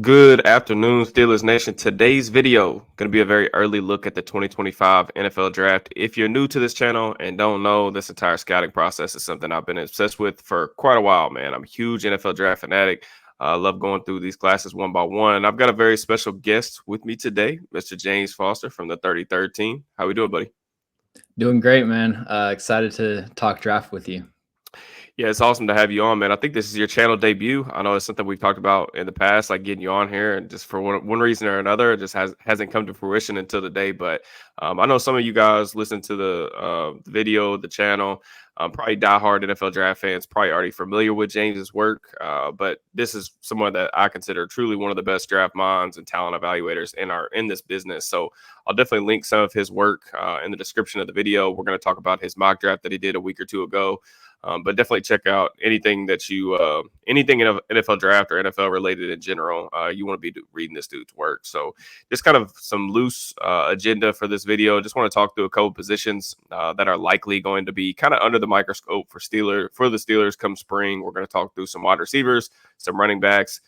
Good afternoon, Steelers Nation. Today's video going to be a very early look at the 2025 NFL Draft. If you're new to this channel and don't know, this entire scouting process is something I've been obsessed with for quite a while, man. I'm a huge NFL Draft fanatic. I love going through these classes one by one. I've got a very special guest with me today, Mr. James Foster from the 33rd team. How we doing, buddy? Doing great, man. Excited to talk draft with you. Yeah, it's awesome to have you on, man. I think this is your channel debut. I know it's something we've talked about in the past, like getting you on here, and just for one reason or another, it just hasn't come to fruition until today. But I know some of you guys listen to the video, the channel, probably diehard NFL draft fans, probably already familiar with James's work. But this is someone that I consider truly one of the best draft minds and talent evaluators in this business. So I'll definitely link some of his work in the description of the video. We're going to talk about his mock draft that he did a week or two ago. But definitely check out anything that anything in NFL draft or NFL related in general. You want to be reading this dude's work. So just kind of some loose agenda for this video. Just want to talk through a couple positions that are likely going to be kind of under the microscope for the Steelers come spring. We're going to talk through some wide receivers, some running backs,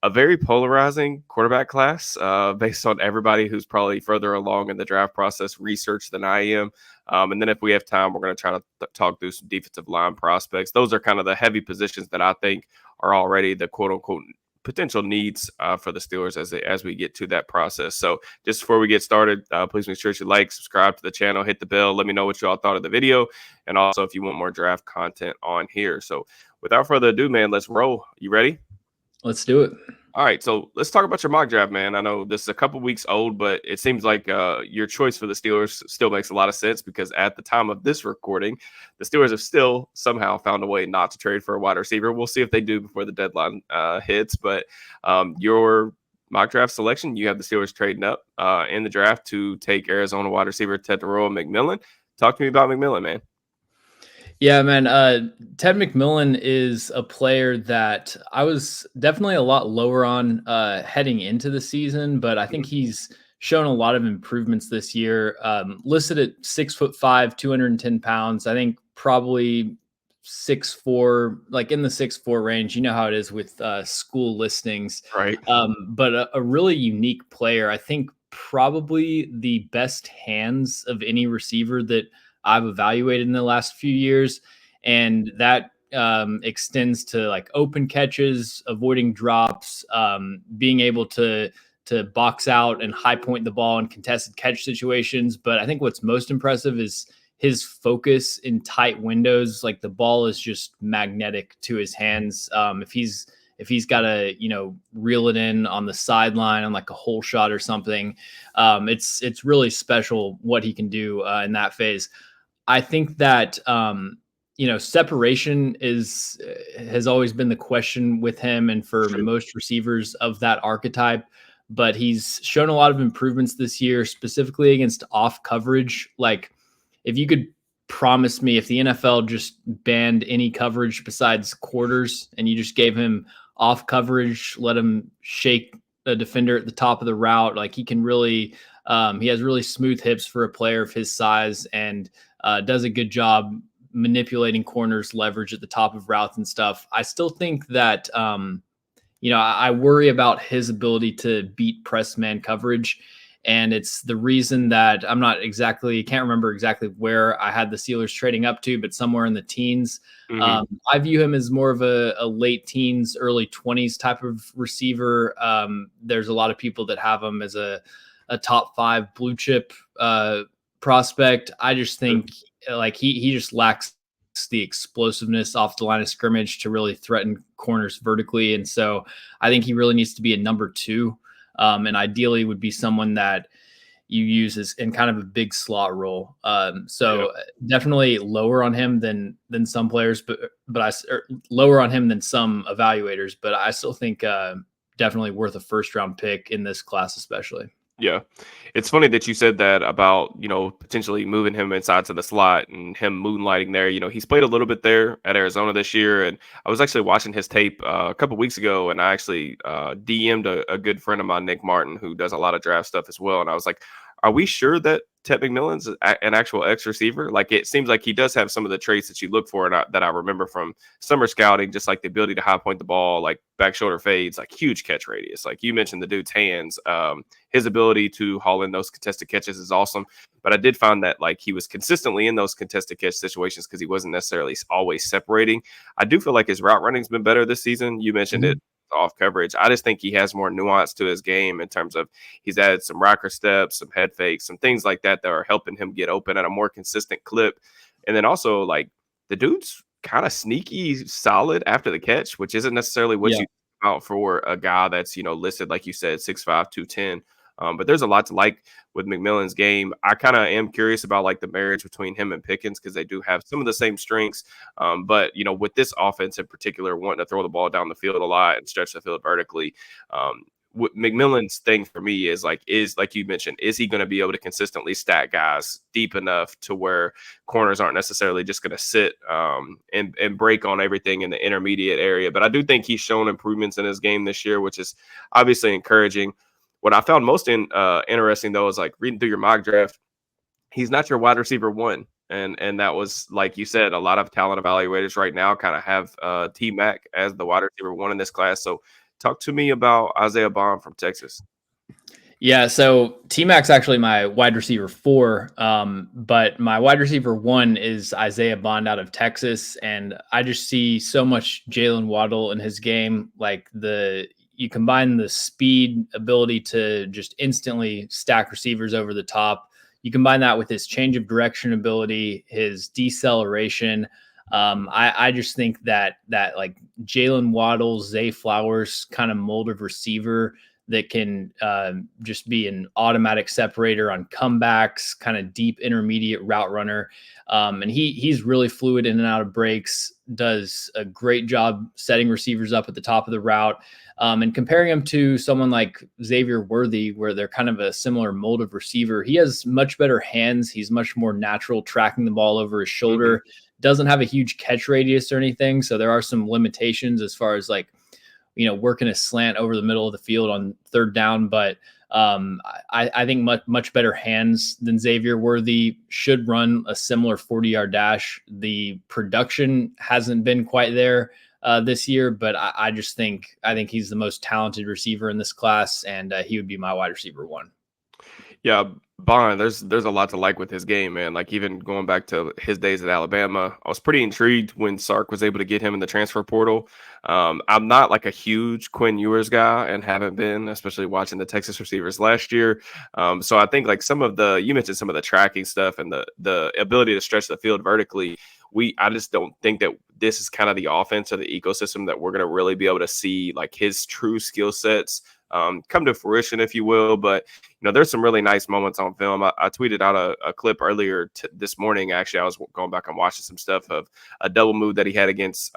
a very polarizing quarterback class based on everybody who's probably further along in the draft process research than I am. And then if we have time, we're going to try to talk through some defensive line prospects. Those are kind of the heavy positions that I think are already the quote unquote potential needs for the Steelers as we get to that process. So just before we get started, please make sure you like, subscribe to the channel, hit the bell. Let me know what you all thought of the video. And also if you want more draft content on here. So without further ado, man, let's roll. You ready? Let's do it. All right, so let's talk about your mock draft, man. I know this is a couple weeks old, but it seems like your choice for the Steelers still makes a lot of sense because at the time of this recording, the Steelers have still somehow found a way not to trade for a wide receiver. We'll see if they do before the deadline hits, but your mock draft selection, you have the Steelers trading up in the draft to take Arizona wide receiver Ted McMillan. Talk to me about McMillan, man. Yeah, man. Ted McMillan is a player that I was definitely a lot lower on heading into the season, but I think he's shown a lot of improvements this year. Listed at 6'5", 210 pounds. I think probably 6'4", like in the 6'4" range. You know how it is with school listings, Right? But a really unique player. I think probably the best hands of any receiver that I've evaluated in the last few years, and that extends to like open catches, avoiding drops, being able to box out and high point the ball in contested catch situations. But I think what's most impressive is his focus in tight windows. Like the ball is just magnetic to his hands. If he's got to, reel it in on the sideline on like a hole shot or something, it's really special what he can do in that phase. I think that separation has always been the question with him and for most receivers of that archetype. But he's shown a lot of improvements this year, specifically against off coverage. Like, if you could promise me if the NFL just banned any coverage besides quarters and you just gave him off coverage, let him shake a defender at the top of the route, like he can really, he has really smooth hips for a player of his size and does a good job manipulating corners, leverage at the top of routes and stuff. I still think that, I worry about his ability to beat press man coverage. And it's the reason that can't remember exactly where I had the Steelers trading up to, but somewhere in the teens. Mm-hmm. I view him as more of a late teens, early 20s type of receiver. There's a lot of people that have him as a top 5 blue chip prospect. I just think like he just lacks the explosiveness off the line of scrimmage to really threaten corners vertically. And so I think he really needs to be a number 2. And ideally would be someone that you use as in kind of a big slot role. Definitely lower on him than some players, but lower on him than some evaluators. But I still think definitely worth a first round pick in this class, especially. Yeah. It's funny that you said that about, potentially moving him inside to the slot and him moonlighting there. He's played a little bit there at Arizona this year. And I was actually watching his tape a couple weeks ago, and I actually DM'd a good friend of mine, Nick Martin, who does a lot of draft stuff as well. And I was like, Are we sure that Ted McMillan's an actual X receiver? Like it seems like he does have some of the traits that you look for, and that I remember from summer scouting, just like the ability to high point the ball, like back shoulder fades, like huge catch radius. Like you mentioned, the dude's hands, his ability to haul in those contested catches is awesome. But I did find that like he was consistently in those contested catch situations because he wasn't necessarily always separating. I do feel like his route running's been better this season. You mentioned it Mhm. off coverage. I just think he has more nuance to his game in terms of he's added some rocker steps, some head fakes, some things like that that are helping him get open at a more consistent clip. And then also like the dude's kind of sneaky solid after the catch, which isn't necessarily what Yeah. you think about for a guy that's, listed, like you said, 6'5", 210. But there's a lot to like with McMillan's game. I kind of am curious about like the marriage between him and Pickens because they do have some of the same strengths. But with this offense in particular, wanting to throw the ball down the field a lot and stretch the field vertically, what McMillan's thing for me is like you mentioned, is he going to be able to consistently stack guys deep enough to where corners aren't necessarily just going to sit and break on everything in the intermediate area? But I do think he's shown improvements in his game this year, which is obviously encouraging. What I found most interesting though is like reading through your mock draft, he's not your wide receiver one. And that was like you said, a lot of talent evaluators right now kind of have T Mac as the wide receiver one in this class. So talk to me about Isaiah Bond from Texas. Yeah, so T Mac's actually my wide receiver 4, but my wide receiver 1 is Isaiah Bond out of Texas, and I just see so much Jalen Waddle in his game. Like you combine the speed, ability to just instantly stack receivers over the top. You combine that with his change of direction ability, his deceleration. I just think that like Jalen Waddle, Zay Flowers kind of mold of receiver that can just be an automatic separator on comebacks, kind of deep intermediate route runner. And he's really fluid in and out of breaks, does a great job setting receivers up at the top of the route. And comparing him to someone like Xavier Worthy, where they're kind of a similar mold of receiver, he has much better hands. He's much more natural tracking the ball over his Mm-hmm. shoulder, doesn't have a huge catch radius or anything. So there are some limitations as far as like, working a slant over the middle of the field on third down. But I think much better hands than Xavier Worthy, should run a similar 40-yard dash. The production hasn't been quite there this year, but I think he's the most talented receiver in this class, and he would be my wide receiver 1. Yeah, Bond, there's a lot to like with his game, man. Like even going back to his days at Alabama, I was pretty intrigued when Sark was able to get him in the transfer portal. I'm not like a huge Quinn Ewers guy and haven't been, especially watching the Texas receivers last year. So I think like you mentioned some of the tracking stuff and the ability to stretch the field vertically. I just don't think that this is kind of the offense or the ecosystem that we're going to really be able to see like his true skill sets come to fruition, if you will. But there's some really nice moments on film. I tweeted out a clip earlier this morning. Actually, I was going back and watching some stuff of a double move that he had against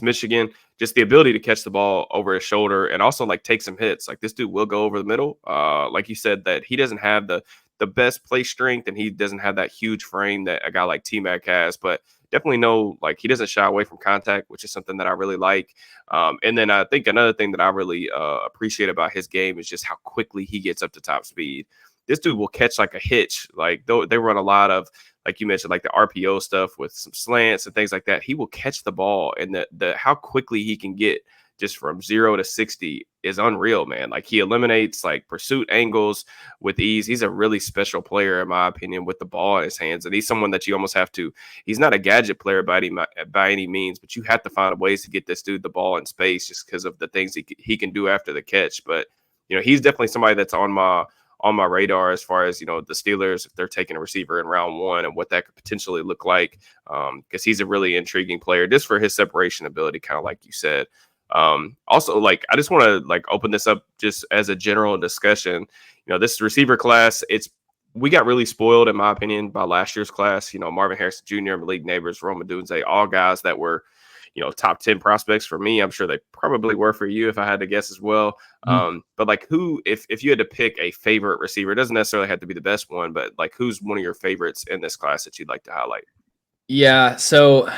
Michigan. Just the ability to catch the ball over his shoulder and also like take some hits. Like this dude will go over the middle. Like you said, that he doesn't have the best play strength and he doesn't have that huge frame that a guy like T Mac has, but definitely know like he doesn't shy away from contact, which is something that I really like. And then I think another thing that I really appreciate about his game is just how quickly he gets up to top speed. This dude will catch like a hitch. Like they run a lot of, like you mentioned, like the RPO stuff with some slants and things like that. He will catch the ball, and the how quickly he can get just from 0 to 60 is unreal, man. Like he eliminates like pursuit angles with ease. He's a really special player, in my opinion, with the ball in his hands. And he's someone that you almost have to, he's not a gadget player by any means, but you have to find ways to get this dude the ball in space just because of the things he can do after the catch. But, he's definitely somebody that's on my radar as far as the Steelers, if they're taking a receiver in round 1 and what that could potentially look like, because he's a really intriguing player just for his separation ability, kind of like you said. Also, like I just want to like open this up just as a general discussion. This receiver class, we got really spoiled, in my opinion, by last year's class. Marvin Harrison Jr., Malik Neighbors, Rome Odunze, all guys that were top 10 prospects for me. I'm sure they probably were for you if I had to guess as well. But like if you had to pick a favorite receiver, it doesn't necessarily have to be the best one, but like who's one of your favorites in this class that you'd like to highlight? Yeah, so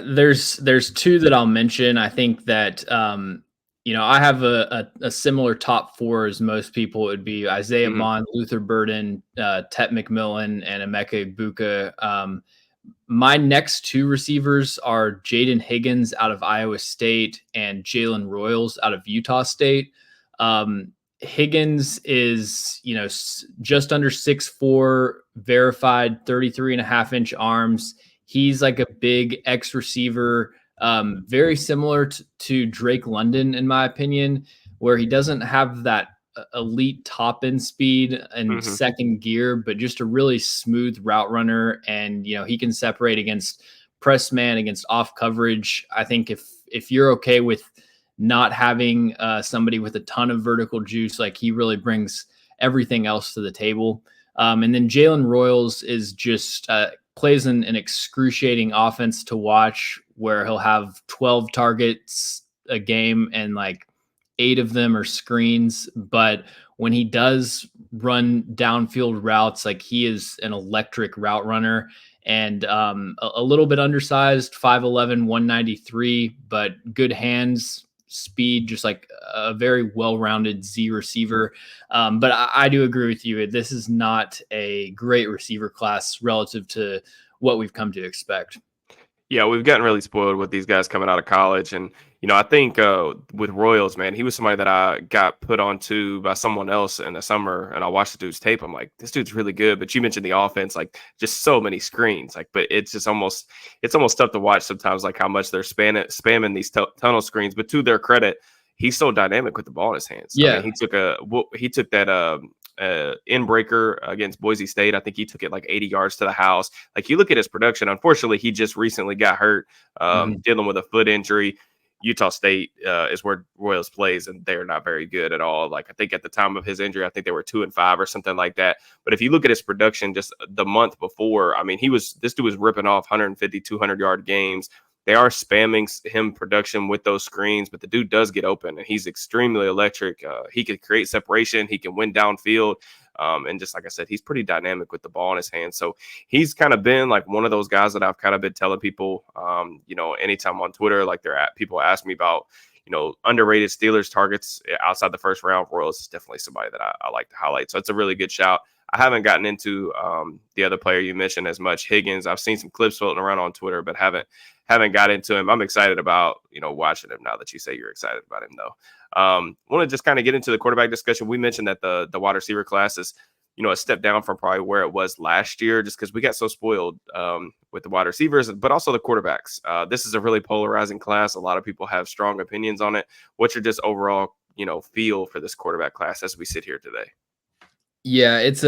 there's two that I'll mention. I think that I have a similar top four as most people. It would be Isaiah Mhm, Bond, Luther Burden, Tet McMillan, and Emeka Ibuka. My next two receivers are Jaden Higgins out of Iowa State and Jalen Royals out of Utah State. Higgins is, just under 6'4", verified 33.5-inch arms. He's like a big X receiver, very similar to Drake London, in my opinion, where he doesn't have that elite top end speed and mhm. second gear, but just a really smooth route runner. And he can separate against press man, against off coverage. I think if you're okay with not having somebody with a ton of vertical juice, like he really brings everything else to the table. And then Jalen Royals is just plays an excruciating offense to watch, where he'll have 12 targets a game and like 8 of them are screens. But when he does run downfield routes, like he is an electric route runner, and a little bit undersized, 5'11", 193, but good hands, speed, just like a very well-rounded Z receiver. But I do agree with you. This is not a great receiver class relative to what we've come to expect. Yeah, we've gotten really spoiled with these guys coming out of college, and I think with Royals, man, he was somebody that I got put onto by someone else in the summer, and I watched the dude's tape. I'm like, this dude's really good. But you mentioned the offense, like just so many screens, like, but it's almost tough to watch sometimes, like how much they're spamming these tunnel screens. But to their credit, he's so dynamic with the ball in his hands. I mean, Yeah. he took that in breaker against Boise State. I think he took it like 80 yards to the house. Like you look at his production. Unfortunately, he just recently got hurt, Mhm. dealing with a foot injury. Utah State is where Royals plays, and they're not very good at all. Like I think at the time of his injury, I think they were 2-5 or something like that. But if you look at his production just the month before, I mean, this dude was ripping off 150, 200-yard games. They are spamming him production with those screens, but the dude does get open, and he's extremely electric. He can create separation. He can win downfield. And just like I said, he's pretty dynamic with the ball in his hands. So he's kind of been like one of those guys that I've kind of been telling people, anytime on Twitter, like people ask me about, underrated Steelers targets outside the first round. Royals is definitely somebody that I like to highlight. So it's a really good shout. I haven't gotten into the other player you mentioned as much, Higgins. I've seen some clips floating around on Twitter, but haven't got into him. I'm excited about watching him now that you say you're excited about him though. Want to just kind of get into the quarterback discussion. We mentioned that the wide receiver class is a step down from probably where it was last year, just because we got so spoiled with the wide receivers, but also the quarterbacks. This is a really polarizing class. A lot of people have strong opinions on it. What's your just overall feel for this quarterback class as we sit here today? Yeah, it's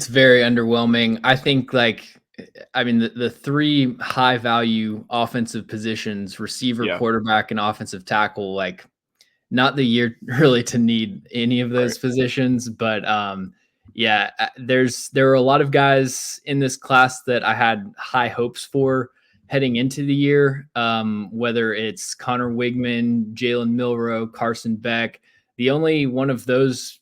very underwhelming. I think I mean the three high value offensive positions, receiver, Yeah, quarterback, and offensive tackle, like not the year really to need any of right. those positions, but yeah, there were a lot of guys in this class that I had high hopes for heading into the year. Whether it's Connor Wigman, Jalen Milrow, Carson Beck, the only one of those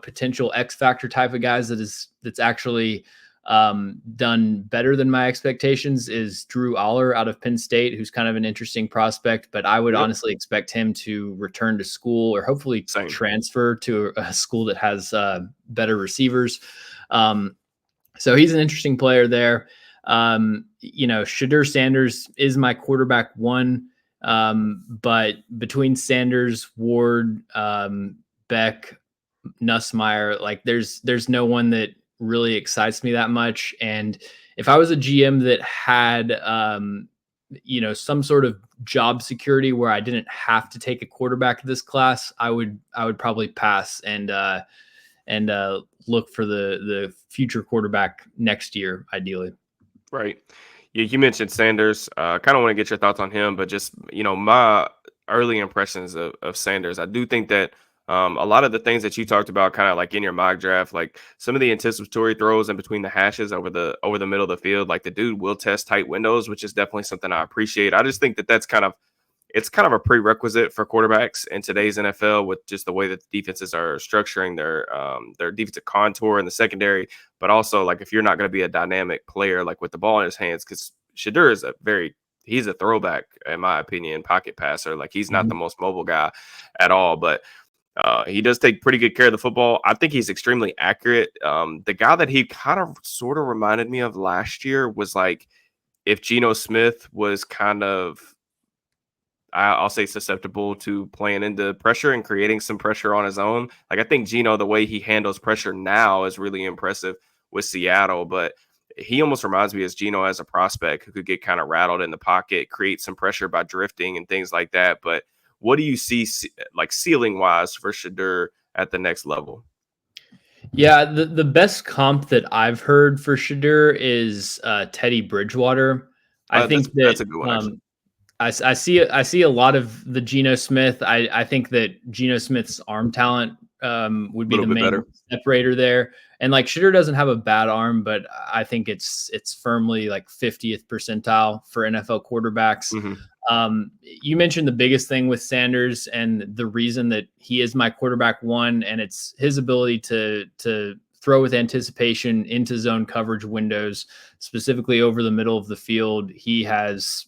potential X factor type of guys that's actually done better than my expectations is Drew Aller out of Penn State, who's kind of an interesting prospect, but I would Yep. honestly expect him to return to school or hopefully Same. transfer to a school that has better receivers. Um, so he's an interesting player there. Shadur Sanders is my quarterback one, but between Sanders, Ward, Beck, Nussmeyer, like there's no one that really excites me that much. And if I was a GM that had some sort of job security where I didn't have to take a quarterback this class, I would probably pass and look for the future quarterback next year, ideally. Right. Yeah, you mentioned Sanders. Kind of want to get your thoughts on him, but just my early impressions of Sanders. I do think that a lot of the things that you talked about, kind of like in your mock draft, like some of the anticipatory throws in between the hashes over the middle of the field, like the dude will test tight windows, which is definitely something I appreciate. I just think that it's kind of a prerequisite for quarterbacks in today's NFL with just the way that the defenses are structuring their defensive contour in the secondary, but also like if you're not going to be a dynamic player like with the ball in his hands, because Shadur is he's a throwback in my opinion, pocket passer. Like he's not the Mhm. most mobile guy at all, but he does take pretty good care of the football. I think he's extremely accurate. The guy that he kind of sort of reminded me of last year was like if Geno Smith was kind of I'll say susceptible to playing into pressure and creating some pressure on his own. Like I think Gino, the way he handles pressure now is really impressive with Seattle, but he almost reminds me as Gino as a prospect who could get kind of rattled in the pocket, create some pressure by drifting and things like that. But what do you see like ceiling wise for Shadur at the next level? Yeah, the best comp that I've heard for Shadur is Teddy Bridgewater. I think That's that a good one actually. I see a lot of the Geno Smith. I think that Geno Smith's arm talent would A be little the bit main better. separator there. And like Shadur doesn't have a bad arm, but I think it's firmly like 50th percentile for NFL quarterbacks. Hmm. You mentioned the biggest thing with Sanders and the reason that he is my quarterback one, and it's his ability to throw with anticipation into zone coverage windows, specifically over the middle of the field. He has,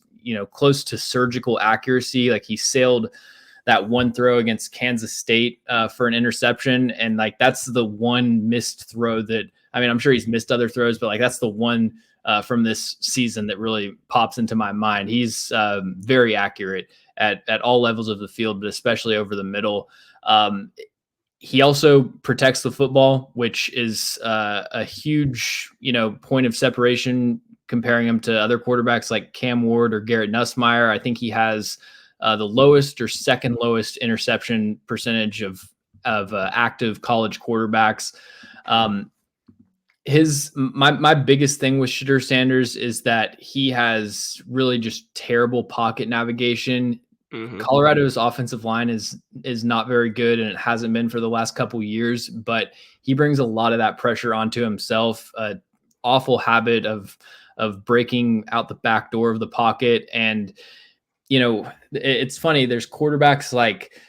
close to surgical accuracy. Like he sailed that one throw against Kansas State for an interception, and like that's the one missed throw that, I mean, I'm sure he's missed other throws, but like that's the one from this season that really pops into my mind. He's very accurate at all levels of the field, but especially over the middle. He also protects the football, which is a huge, point of separation comparing him to other quarterbacks like Cam Ward or Garrett Nussmeier. I think he has the lowest or second lowest interception percentage of active college quarterbacks. Um, my biggest thing with Shadur Sanders is that he has really just terrible pocket navigation. Hmm. Colorado's offensive line is not very good, and it hasn't been for the last couple years. But he brings a lot of that pressure onto himself. Awful habit of breaking out the back door of the pocket, and it's funny. There's quarterbacks like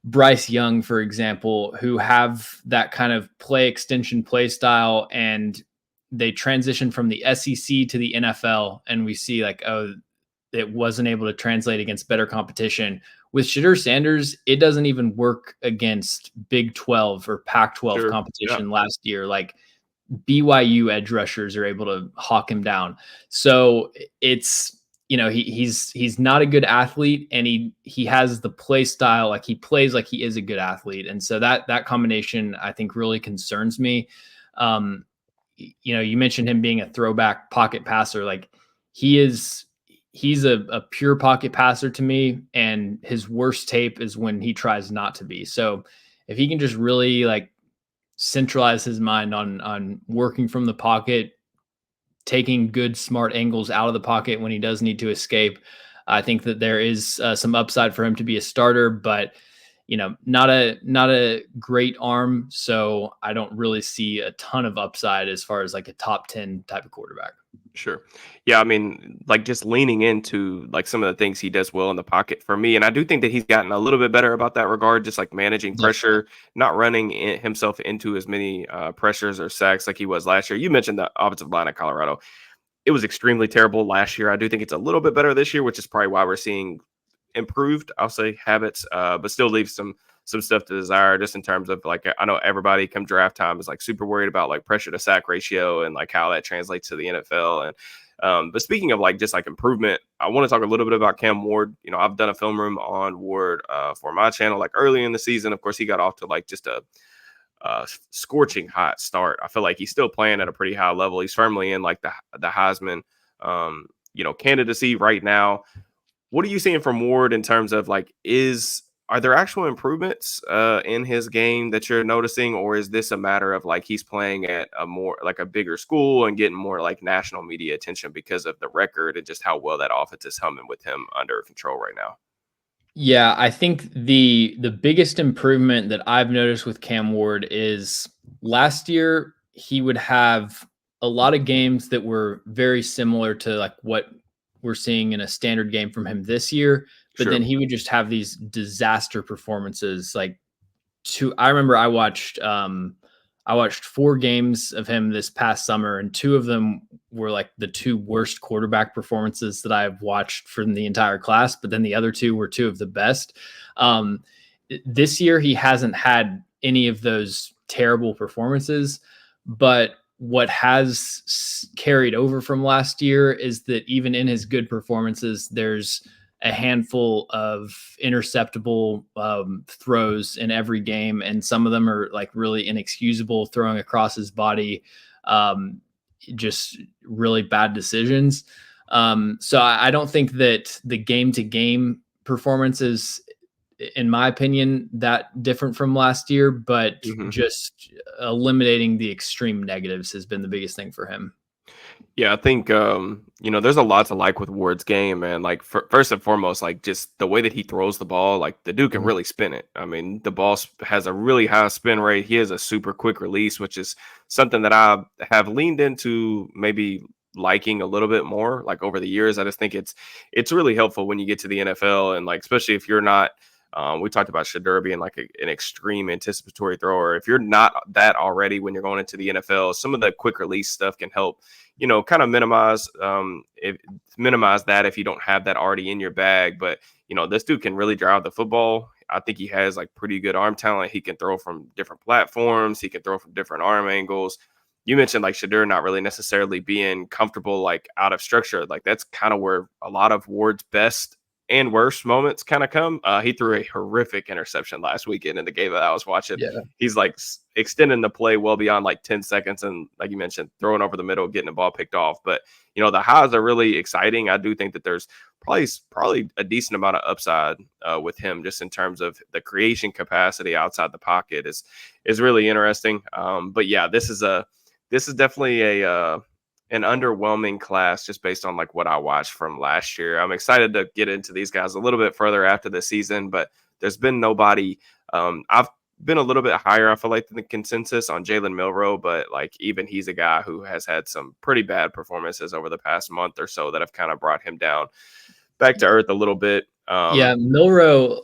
Bryce Young, for example, who have that kind of play extension play style, and they transition from the SEC to the NFL, and we see like, oh, it wasn't able to translate against better competition. With Shadur Sanders, it doesn't even work against Big 12 or Pac 12 Sure. Yeah. competition last year. Like BYU edge rushers are able to hawk him down. So it's, he's not a good athlete, and he has the play style, like he plays like he is a good athlete, and so that combination I think really concerns me. Um, you mentioned him being a throwback pocket passer. Like he's a pure pocket passer to me, and his worst tape is when he tries not to be. So if he can just really like centralize his mind on working from the pocket, taking good smart angles out of the pocket when he does need to escape, I think that there is some upside for him to be a starter, but not a great arm, so I don't really see a ton of upside as far as like a top 10 type of quarterback. Sure. Yeah, I mean, like just leaning into like some of the things he does well in the pocket for me. And I do think that he's gotten a little bit better about that regard, just like managing Definitely. pressure, not running himself into as many pressures or sacks like he was last year. You mentioned the offensive line of Colorado. It was extremely terrible last year. I do think it's a little bit better this year, which is probably why we're seeing improved, I'll say, habits, but still leaves some stuff to desire just in terms of like I know everybody come draft time is like super worried about like pressure to sack ratio and like how that translates to the NFL. And but speaking of like just like improvement, I want to talk a little bit about Cam Ward. You know, I've done a film room on Ward for my channel like early in the season. Of course, he got off to like just a scorching hot start. I feel like he's still playing at a pretty high level. He's firmly in like the Heisman candidacy right now. What are you seeing from Ward in terms of like are there actual improvements in his game that you're noticing, or is this a matter of like he's playing at a more like a bigger school and getting more like national media attention because of the record and just how well that offense is humming with him under control right now? Yeah, I think the biggest improvement that I've noticed with Cam Ward is last year he would have a lot of games that were very similar to like what we're seeing in a standard game from him this year, but then Sure. he would just have these disaster performances. Like I remember I watched I watched 4 games of him this past summer, and 2 of them were like the 2 worst quarterback performances that I've watched from the entire class, but then the other 2 were 2 of the best. Um, this year, he hasn't had any of those terrible performances, but what has carried over from last year is that even in his good performances, there's a handful of interceptable throws in every game, and some of them are like really inexcusable, throwing across his body, just really bad decisions. So I don't think that the game to game performance is, in my opinion, that different from last year, but Mhm. just eliminating the extreme negatives has been the biggest thing for him. Yeah, I think there's a lot to like with Ward's game, man. Like first and foremost, like just the way that he throws the ball, like the dude can Mhm. really spin it. I mean, the ball has a really high spin rate. He has a super quick release, which is something that I have leaned into maybe liking a little bit more like over the years. I just think it's really helpful when you get to the NFL, and like especially if you're not we talked about Shadur being like an extreme anticipatory thrower. If you're not that already when you're going into the NFL, some of the quick release stuff can help, kind of minimize that if you don't have that already in your bag. But this dude can really drive the football. I think he has like pretty good arm talent. He can throw from different platforms. He can throw from different arm angles. You mentioned like Shadur not really necessarily being comfortable like out of structure. Like that's kind of where a lot of Ward's best and worst moments kind of come. He threw a horrific interception last weekend in the game that I was watching. Yeah. He's like extending the play well beyond like 10 seconds. And like you mentioned, throwing over the middle, getting the ball picked off. But, the highs are really exciting. I do think that there's probably a decent amount of upside with him just in terms of the creation capacity outside the pocket is really interesting. But yeah, this is definitely an underwhelming class just based on like what I watched from last year. I'm excited to get into these guys a little bit further after the season, but there's been nobody. I've been a little bit higher, I feel like, than the consensus on Jalen Milroe, but like even he's a guy who has had some pretty bad performances over the past month or so that have kind of brought him down back to earth a little bit. Yeah, Milroe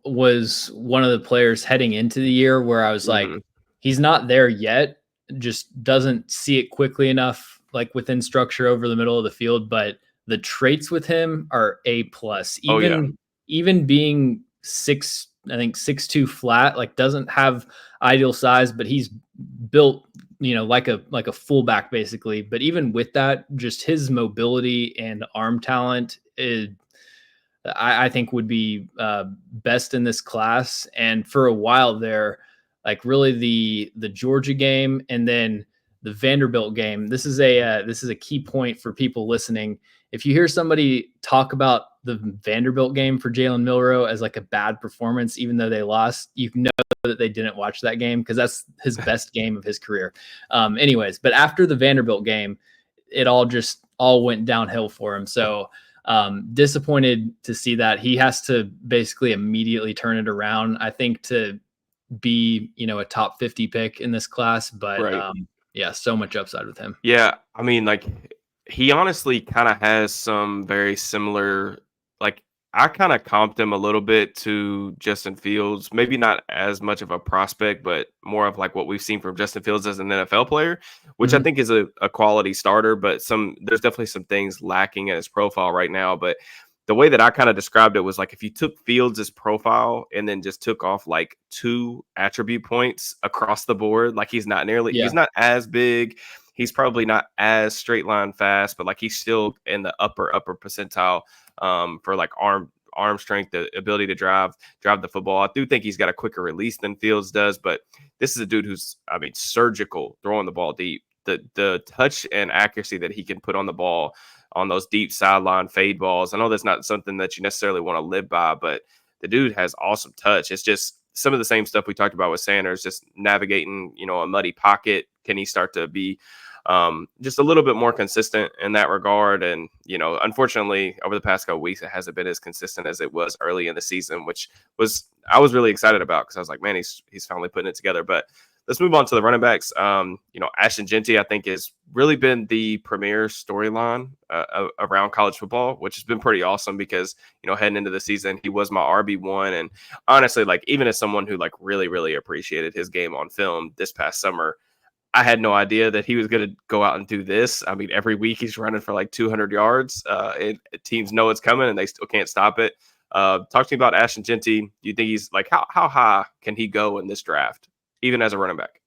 was one of the players heading into the year where I was like, Mhm. he's not there yet, just doesn't see it quickly enough, like within structure over the middle of the field. But the traits with him are A plus. Oh yeah. Even being I think 6'2" flat, like doesn't have ideal size, but he's built, like a fullback basically. But even with that, just his mobility and arm talent is, I think, would be best in this class. And for a while there, like really the Georgia game and then the Vanderbilt game. This is a key point for people listening. If you hear somebody talk about the Vanderbilt game for Jalen Milroe as like a bad performance, even though they lost, you know that they didn't watch that game because that's his best game of his career. Anyways, but after the Vanderbilt game, it all went downhill for him. So disappointed to see that. He has to basically immediately turn it around, I think, to be, a top 50 pick in this class. But Right. yeah, so much upside with him. Yeah, I mean, like he honestly kind of has some very similar, like I kind of comped him a little bit to Justin Fields. Maybe not as much of a prospect, but more of like what we've seen from Justin Fields as an NFL player, which I Mhm. think is a quality starter. But there's definitely some things lacking in his profile right now. But the way that I kind of described it was like if you took Fields' profile and then just took off like 2 attribute points across the board, like he's Yeah. not as big. He's probably not as straight line fast, but like he's still in the upper percentile for like arm strength, the ability to drive the football. I do think he's got a quicker release than Fields does, but this is a dude who's, I mean, surgical throwing the ball deep. The touch and accuracy that he can put on the ball on those deep sideline fade balls. I know that's not something that you necessarily want to live by, but the dude has awesome touch. It's just some of the same stuff we talked about with Sanders, just navigating, a muddy pocket. Can he start to be just a little bit more consistent in that regard? And, unfortunately, over the past couple of weeks, it hasn't been as consistent as it was early in the season, which I was really excited about because I was like, man, he's finally putting it together. But let's move on to the running backs. Ashton Genty, I think, has really been the premier storyline around college football, which has been pretty awesome because, heading into the season, he was my RB1. And honestly, like, even as someone who like really, really appreciated his game on film this past summer, I had no idea that he was going to go out and do this. I mean, every week he's running for like 200 yards. Teams know it's coming and they still can't stop it. Talk to me about Ashton Genty. Do you think he's like, how high can he go in this draft, even as a running back?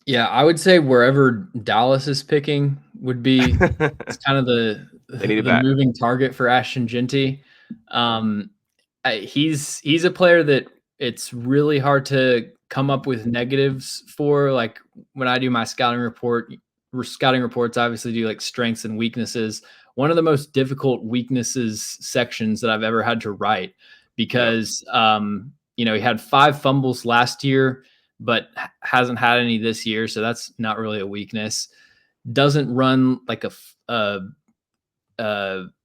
Yeah, I would say wherever Dallas is picking would be it's kind of They need it the back. moving target for Ashton Genty. Um, he's a player that it's really hard to come up with negatives for. Like when I do my scouting reports obviously do like strengths and weaknesses. One of the most difficult weaknesses sections that I've ever had to write Yeah, because he had 5 fumbles last year but hasn't had any this year, so that's not really a weakness. Doesn't run like a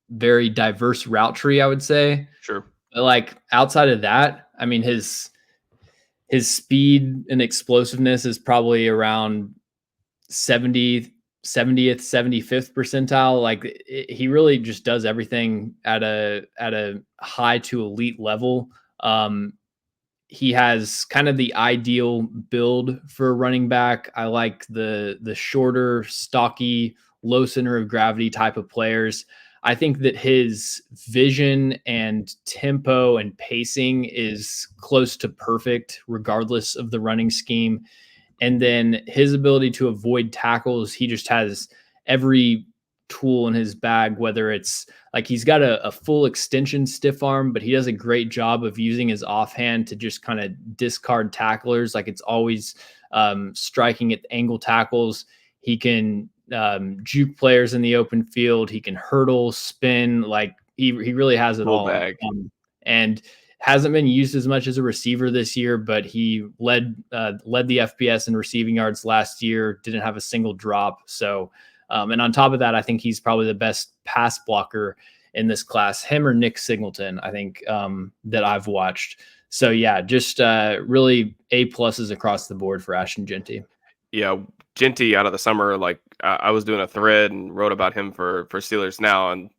very diverse route tree, I would say. sure. But like outside of that, I mean his speed and explosiveness is probably around 70th 75th percentile. Like he really just does everything at a high to elite level. He has kind of the ideal build for a running back. I like the shorter, stocky, low center of gravity type of players. I think that his vision and tempo and pacing is close to perfect, regardless of the running scheme. And then his ability to avoid tackles, he just has every tool in his bag, whether it's like he's got a full extension stiff arm, but he does a great job of using his offhand to just kind of discard tacklers. Like it's always striking at angle tackles. He can juke players in the open field. He can hurdle, spin. Like he really has it Full all. bag. And hasn't been used as much as a receiver this year, but he led the FBS in receiving yards last year. Didn't have a single drop. So, and on top of that, I think he's probably the best pass blocker in this class. Him or Nick Singleton, I think that I've watched. So yeah, just really A pluses across the board for Ashton Genty. Yeah, Genty out of the summer, like I was doing a thread and wrote about him for Steelers Now, and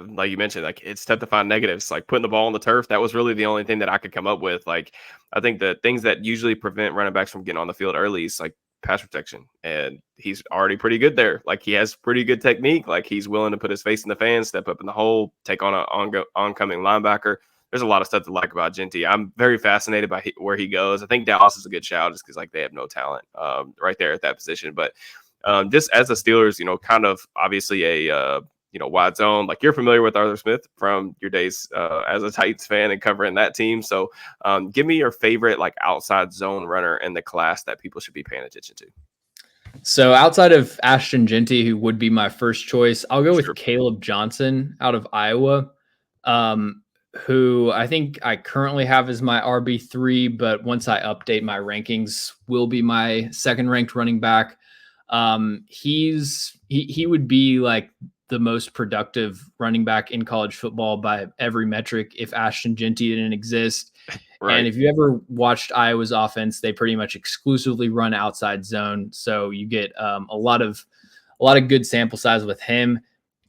like you mentioned, like it's tough to find negatives. Like putting the ball on the turf, that was really the only thing that I could come up with. Like I think the things that usually prevent running backs from getting on the field early is like pass protection, and he's already pretty good there. Like he has pretty good technique. Like he's willing to put his face in the fan, step up in the hole, take on an oncoming linebacker. There's a lot of stuff to like about Genty. I'm very fascinated by where he goes. I think Dallas is a good shout just because like they have no talent right there at that position. But just as the Steelers, kind of obviously a wide zone. Like you're familiar with Arthur Smith from your days as a Titans fan and covering that team. So give me your favorite like outside zone runner in the class that people should be paying attention to. So outside of Ashton Genty, who would be my first choice, I'll go with Sure. Caleb Johnson out of Iowa, who I think I currently have as my RB3, but once I update my rankings, will be my second ranked running back. He would be like the most productive running back in college football by every metric if Ashton Genty didn't exist. And Right. if you ever watched Iowa's offense, they pretty much exclusively run outside zone. So you get a lot of good sample size with him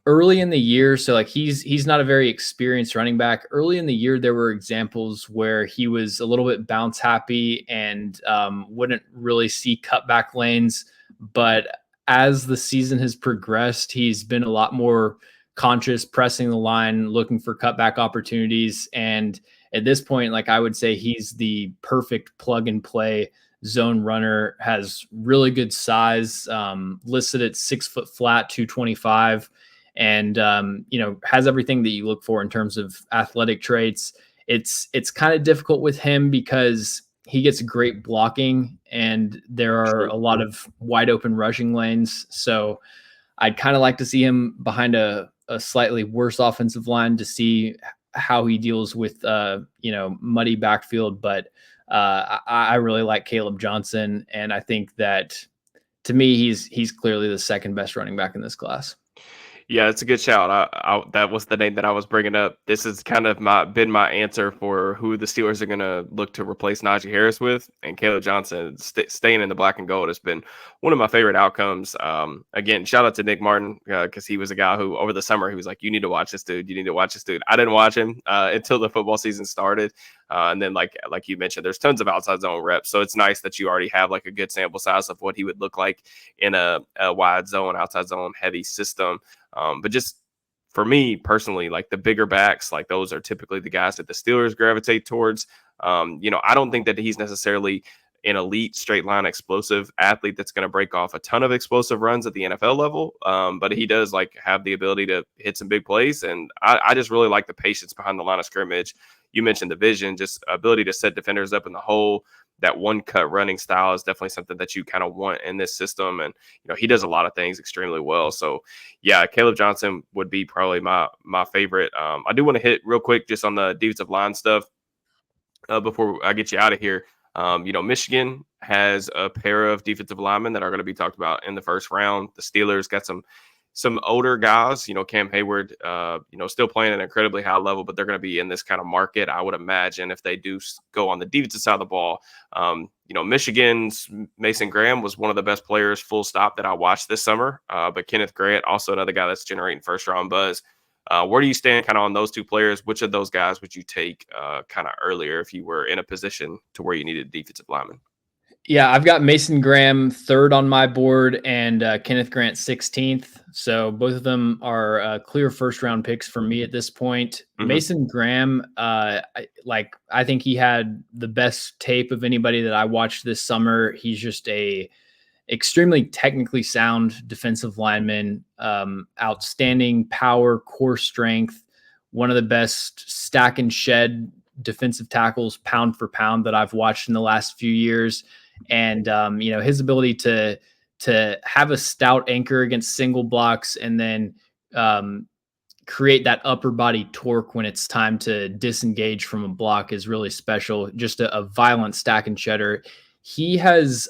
early in the year. So like he's not a very experienced running back. Early in the year, there were examples where he was a little bit bounce happy and wouldn't really see cutback lanes. But as the season has progressed, he's been a lot more conscious, pressing the line, looking for cutback opportunities. And at this point, like I would say he's the perfect plug and play zone runner, has really good size, listed at 6 foot flat, 225, and has everything that you look for in terms of athletic traits. It's kind of difficult with him because he gets great blocking and there are True. a lot of wide open rushing lanes. So I'd kind of like to see him behind a slightly worse offensive line to see how he deals with muddy backfield. But I really like Caleb Johnson, and I think that to me he's clearly the second best running back in this class. Yeah, it's a good shout. That was the name that I was bringing up. This has kind of been my answer for who the Steelers are going to look to replace Najee Harris with, and Caleb Johnson staying in the black and gold has been one of my favorite outcomes. Again, shout out to Nick Martin because he was a guy who over the summer he was like, "You need to watch this dude. You need to watch this dude." I didn't watch him until the football season started, and then like you mentioned, there's tons of outside zone reps, so it's nice that you already have like a good sample size of what he would look like in a wide zone, outside zone heavy system. But just for me personally, like the bigger backs, like those are typically the guys that the Steelers gravitate towards. I don't think that he's necessarily an elite straight line explosive athlete that's going to break off a ton of explosive runs at the NFL level. But he does like have the ability to hit some big plays. And I just really like the patience behind the line of scrimmage. You mentioned the vision, just ability to set defenders up in the hole. That one cut running style is definitely something that you kind of want in this system. And, he does a lot of things extremely well. So yeah, Caleb Johnson would be probably my favorite. I do want to hit real quick just on the defensive line stuff before I get you out of here. Michigan has a pair of defensive linemen that are going to be talked about in the first round. The Steelers got some older guys. Cam Hayward, still playing at an incredibly high level, but they're going to be in this kind of market, I would imagine, if they do go on the defensive side of the ball. Michigan's Mason Graham was one of the best players, full stop, that I watched this summer. But Kenneth Grant, also another guy that's generating first round buzz. Where do you stand kind of on those two players? Which of those guys would you take kind of earlier if you were in a position to where you needed a defensive lineman? Yeah, I've got Mason Graham third on my board and Kenneth Grant 16th. So both of them are clear first round picks for me at this point. Mm-hmm. Mason Graham, I think he had the best tape of anybody that I watched this summer. He's just a extremely technically sound defensive lineman, outstanding power, core strength, one of the best stack and shed defensive tackles pound for pound that I've watched in the last few years. And his ability to have a stout anchor against single blocks and then create that upper body torque when it's time to disengage from a block is really special. Just a violent stack and shedder. He has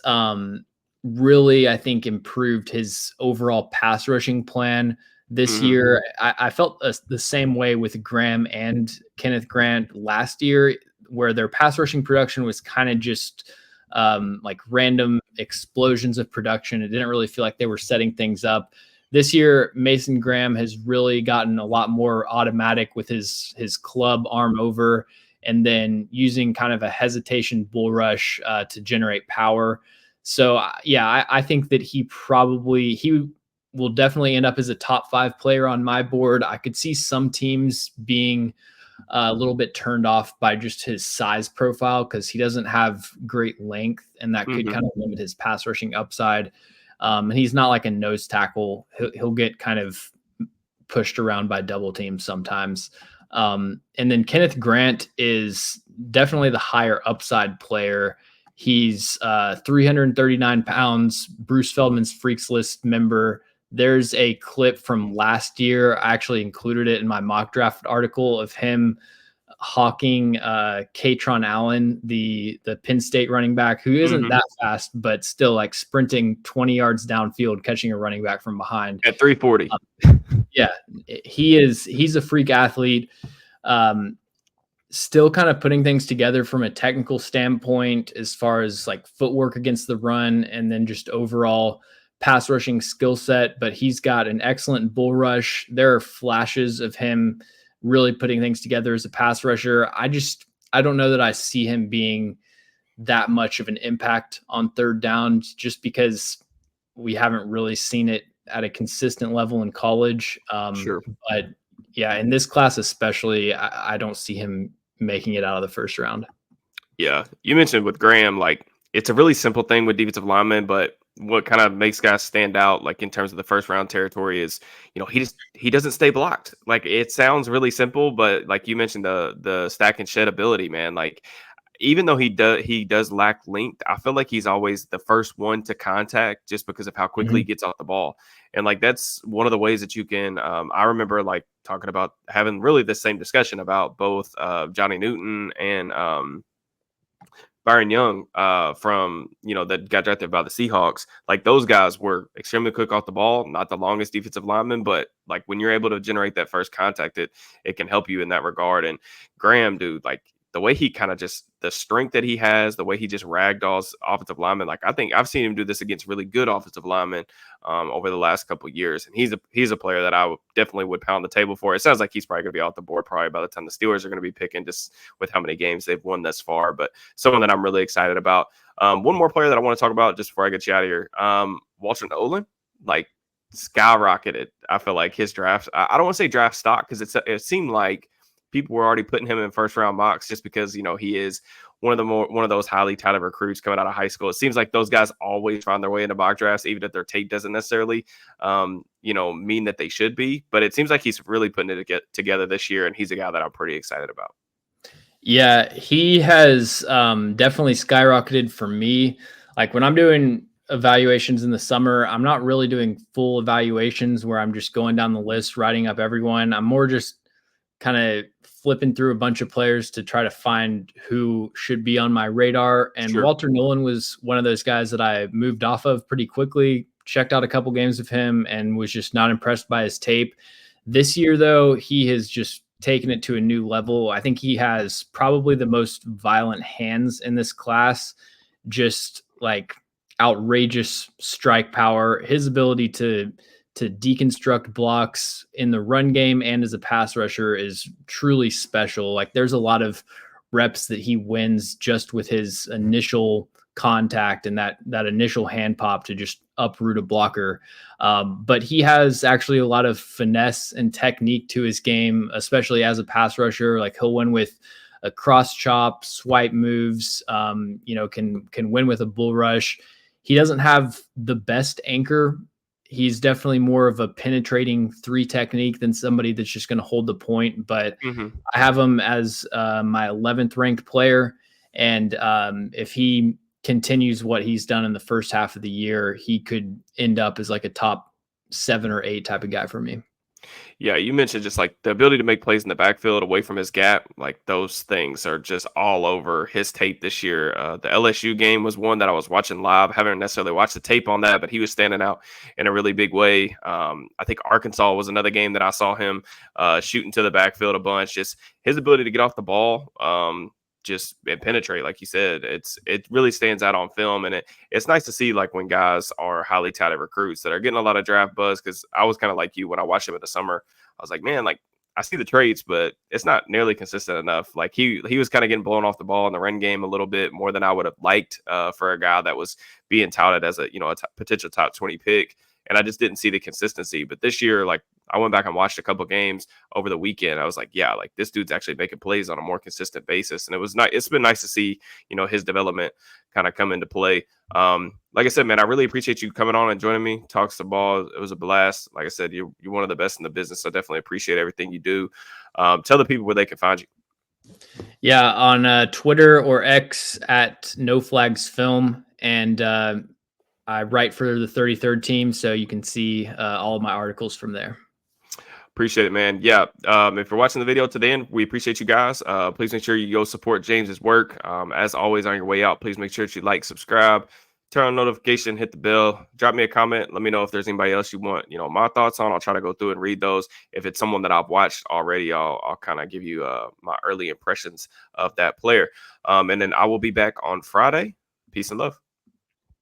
really, I think, improved his overall pass rushing plan this Mm-hmm. year. I felt the same way with Graham and Kenneth Grant last year, where their pass rushing production was kind of just like random explosions of production. It didn't really feel like they were setting things up. This year, Mason Graham has really gotten a lot more automatic with his club arm over, and then using kind of a hesitation bull rush to generate power. So I think that he will definitely end up as a top 5 player on my board. I could see some teams being a little bit turned off by just his size profile because he doesn't have great length, and that could Mm-hmm. kind of limit his pass rushing upside. And he's not like a nose tackle. He'll get kind of pushed around by double teams sometimes. And then Kenneth Grant is definitely the higher upside player. He's 339 pounds, Bruce Feldman's Freaks List member. There's a clip from last year. I actually included it in my mock draft article of him hawking Katron Allen, the Penn State running back, who isn't Mm-hmm. that fast, but still like sprinting 20 yards downfield, catching a running back from behind. At 340. Yeah, he's a freak athlete. Still kind of putting things together from a technical standpoint as far as like footwork against the run and then just overall pass rushing skill set, but he's got an excellent bull rush. There are flashes of him really putting things together as a pass rusher. I don't know that I see him being that much of an impact on third down just because we haven't really seen it at a consistent level in college. Sure. But yeah, in this class especially, I don't see him making it out of the first round. Yeah. You mentioned with Graham, like it's a really simple thing with defensive linemen, but what kind of makes guys stand out, like in terms of the first round territory, is he doesn't stay blocked. Like it sounds really simple, but like you mentioned, the stack and shed ability, man. Like even though he does lack length, I feel like he's always the first one to contact just because of how quickly he gets off the ball. And like that's one of the ways that you can. I remember like talking about having really the same discussion about both Johnny Newton and Byron Young, from that got drafted by the Seahawks. Like those guys were extremely quick off the ball, not the longest defensive lineman, but like when you're able to generate that first contact, it can help you in that regard. And Graham, dude, like the way he kind of just the strength that he has, the way he just ragdolls offensive linemen. Like I think I've seen him do this against really good offensive linemen over the last couple of years, and he's a player that definitely would pound the table for. It sounds like he's probably going to be off the board probably by the time the Steelers are going to be picking, just with how many games they've won thus far. But someone that I'm really excited about. One more player that I want to talk about just before I get you out of here, Walter Nolan, like skyrocketed. I feel like his draft. I don't want to say draft stock because it seemed like people were already putting him in first round mocks just because he is one of those highly touted recruits coming out of high school. It seems like those guys always find their way into mock drafts, even if their tape doesn't necessarily mean that they should be. But it seems like he's really putting it together this year, and he's a guy that I'm pretty excited about. Yeah, he has definitely skyrocketed for me. Like when I'm doing evaluations in the summer, I'm not really doing full evaluations where I'm just going down the list, writing up everyone. I'm more just kind of flipping through a bunch of players to try to find who should be on my radar. And Sure. Walter Nolan was one of those guys that I moved off of pretty quickly, checked out a couple games of him and was just not impressed by his tape. This year, though, he has just taken it to a new level. I think he has probably the most violent hands in this class, just like outrageous strike power. His ability to deconstruct blocks in the run game and as a pass rusher is truly special. Like there's a lot of reps that he wins just with his initial contact and that initial hand pop to just uproot a blocker. But he has actually a lot of finesse and technique to his game, especially as a pass rusher. Like he'll win with a cross chop, swipe moves, can win with a bull rush. He doesn't have the best anchor. He's definitely more of a penetrating three technique than somebody that's just going to hold the point. But I have him as my 11th ranked player. And if he continues what he's done in the first half of the year, he could end up as like a top 7 or 8 type of guy for me. Yeah, you mentioned just like the ability to make plays in the backfield away from his gap. Like those things are just all over his tape this year. The LSU game was one that I was watching live. Haven't necessarily watched the tape on that, but he was standing out in a really big way. I think Arkansas was another game that I saw him shooting to the backfield a bunch. Just his ability to get off the ball. Just and penetrate, like you said, it really stands out on film, and it's nice to see like when guys are highly touted recruits that are getting a lot of draft buzz. Because I was kind of like you when I watched him in the summer. I was like, man, like I see the traits, but it's not nearly consistent enough. Like he was kind of getting blown off the ball in the run game a little bit more than I would have liked for a guy that was being touted as a potential top 20 pick. And I just didn't see the consistency. But this year, like I went back and watched a couple games over the weekend. I was like, yeah, like this dude's actually making plays on a more consistent basis. And it's been nice to see, his development kind of come into play. Like I said, man, I really appreciate you coming on and joining me. Talks the ball. It was a blast. Like I said, you're one of the best in the business. So definitely appreciate everything you do. Tell the people where they can find you. Yeah, on Twitter or X at No Flags Film. And I write for the 33rd team, so you can see all of my articles from there. Appreciate it, man. Yeah. If you're watching the video to the end, we appreciate you guys. Please make sure you go support James's work. As always, on your way out, please make sure that you like, subscribe, turn on notification, hit the bell, drop me a comment. Let me know if there's anybody else you want, my thoughts on. I'll try to go through and read those. If it's someone that I've watched already, I'll kind of give you my early impressions of that player. And then I will be back on Friday. Peace and love.